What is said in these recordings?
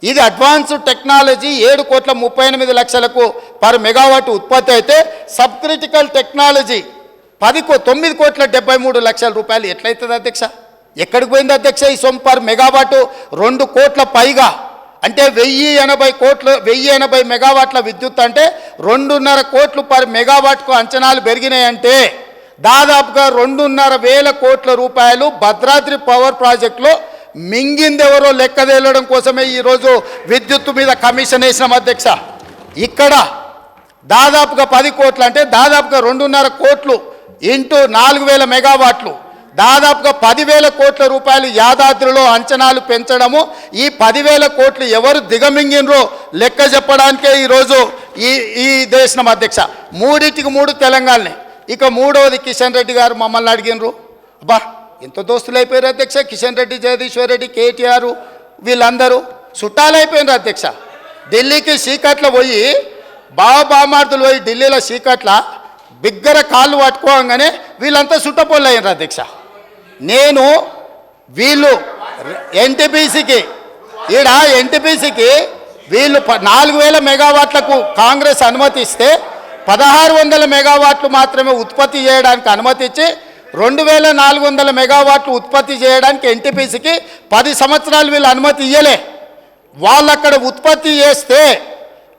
ఇది advanced technology 7,38,00,000కు per megawatt ఉత్పత్తి అయితే సబ్ క్రిటికల్ టెక్నాలజీ 9,73,00,000 రూపాయలు ఎట్లయితుంది అధ్యక్ష? ఎక్కడికి పోయింది అధ్యక్ష ఈ సొమ్ము? పర్ మెగావాట్ 2 కోట్ల పైగా, అంటే 1080 మెగావాట్ల విద్యుత్ అంటే 2.5 కోట్లు పర్ మెగావాట్కు అంచనాలు పెరిగినాయంటే దాదాపుగా 2.5 కోట్ల రూపాయలు భద్రాద్రి పవర్ ప్రాజెక్టులో మింగిందెవరో లెక్క తేలడం కోసమే ఈరోజు విద్యుత్తు మీద కమిషన్ వేసినాం అధ్యక్ష. ఇక్కడ దాదాపుగా 10 కోట్లు అంటే దాదాపుగా 2.5 కోట్లు ఇంటూ 4,000 మెగావాట్లు, దాదాపుగా 10,000 కోట్ల రూపాయలు యాదాద్రిలో అంచనాలు పెంచడము. ఈ 10,000 కోట్లు ఎవరు దిగమింగినరో లెక్క చెప్పడానికే ఈరోజు ఈ దేశం అధ్యక్ష. 3 తెలంగాణనే. ఇక మూడవది కిషన్ రెడ్డి గారు మమ్మల్ని అడిగినరు. అబ్బా ఎంత దోస్తులు అయిపోయారు అధ్యక్ష, కిషన్ రెడ్డి, జగదీశ్వర్ రెడ్డి, కేటీఆర్ వీళ్ళందరూ చుట్టాలు అయిపోయినారు అధ్యక్ష. ఢిల్లీకి చీకట్లో పోయి బామార్దులు పోయి ఢిల్లీలో చీకట్ల బిగ్గర కాళ్ళు పట్టుకోగానే వీళ్ళంతా చుట్టపోళ్ళు అయినారు అధ్యక్ష. నేను వీళ్ళు ఎన్టీపీసీకి వీళ్ళు 4,000 మెగావాట్లకు కాంగ్రెస్ అనుమతి ఇస్తే 1,600 మెగావాట్లు మాత్రమే ఉత్పత్తి చేయడానికి అనుమతి ఇచ్చి 2,400 మెగావాట్లు ఉత్పత్తి చేయడానికి ఎన్టీపీసీకి 10 సంవత్సరాలు వీళ్ళు అనుమతి ఇయ్యలే. వాళ్ళు అక్కడ ఉత్పత్తి చేస్తే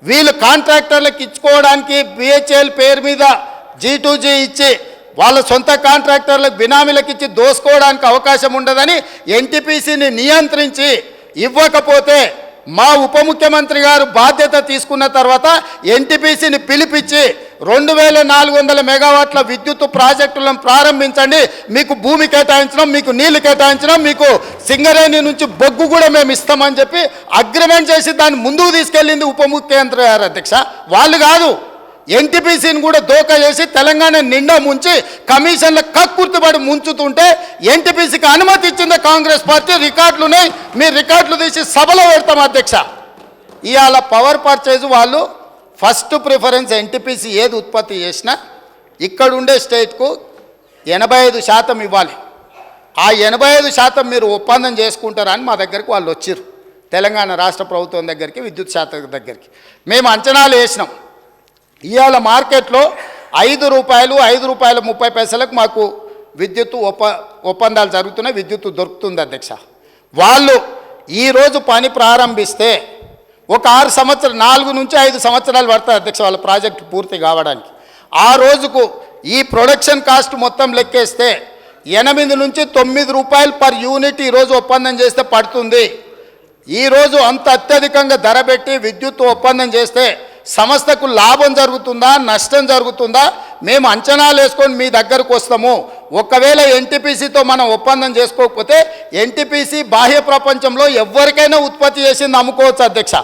వీళ్ళు కాంట్రాక్టర్లకు ఇచ్చుకోవడానికి బిహెచ్ఎల్ పేరు మీద G2G ఇచ్చి వాళ్ళ సొంత కాంట్రాక్టర్లకు బినామీలకు ఇచ్చి దోసుకోవడానికి అవకాశం ఉండదని ఎన్టీపీసీని నియంత్రించి ఇవ్వకపోతే మా ఉప ముఖ్యమంత్రి గారు బాధ్యత తీసుకున్న తర్వాత ఎన్టీపీసీని పిలిపించి 2,400 మెగావాట్ల విద్యుత్ ప్రాజెక్టులను ప్రారంభించండి, మీకు భూమి కేటాయించడం, మీకు నీళ్లు కేటాయించడం, మీకు సింగరేణి నుంచి బొగ్గు కూడా మేము ఇస్తామని చెప్పి అగ్రిమెంట్ చేసి దాన్ని ముందుకు తీసుకెళ్ళింది ఉప ముఖ్యమంత్రి గారు అధ్యక్ష. వాళ్ళు కాదు, ఎన్టీపీసీని కూడా దోకా చేసి తెలంగాణ నిండా ముంచి కమిషన్ల కక్కుర్తిపడి ముంచుతుంటే ఎన్టీపీసీకి అనుమతి ఇచ్చింది కాంగ్రెస్ పార్టీ. రికార్డులున్నాయి, మీరు రికార్డులు తీసి సభలో పెడతాం అధ్యక్ష. ఇవాళ పవర్ పర్చేజ్ వాళ్ళు ఫస్ట్ ప్రిఫరెన్స్ ఎన్టీపీసీ ఏది ఉత్పత్తి చేసినా ఇక్కడ ఉండే స్టేట్కు 85% ఇవ్వాలి. ఆ 85% మీరు ఒప్పందం చేసుకుంటారని మా దగ్గరికి వాళ్ళు వచ్చారు, తెలంగాణ రాష్ట్ర ప్రభుత్వం దగ్గరికి, విద్యుత్ శాఖ దగ్గరికి. మేము అంచనాలు వేసినాం. ఇవాళ మార్కెట్లో ₹5.30 మాకు విద్యుత్తు ఒప్పందాలు జరుగుతున్నాయి, విద్యుత్తు దొరుకుతుంది అధ్యక్ష. వాళ్ళు ఈరోజు పని ప్రారంభిస్తే ఒక 4 నుంచి 5 సంవత్సరాలు పడుతుంది అధ్యక్ష వాళ్ళ ప్రాజెక్టు పూర్తి కావడానికి. ఆ రోజుకు ఈ ప్రొడక్షన్ కాస్ట్ మొత్తం లెక్కేస్తే ₹8 నుంచి ₹9 పర్ యూనిట్ ఈరోజు ఒప్పందం చేస్తే పడుతుంది. ఈరోజు అంత అత్యధికంగా ధర పెట్టి విద్యుత్ ఒప్పందం చేస్తే సంస్థకు లాభం జరుగుతుందా, నష్టం జరుగుతుందా, మేము అంచనాలు వేసుకొని మీ దగ్గరకు వస్తాము. ఒకవేళ ఎన్టీపీసీతో మనం ఒప్పందం చేసుకోకపోతే ఎన్టీపీసీ బాహ్య ప్రపంచంలో ఎవరికైనా ఉత్పత్తి చేసింది అమ్ముకోవచ్చు అధ్యక్ష.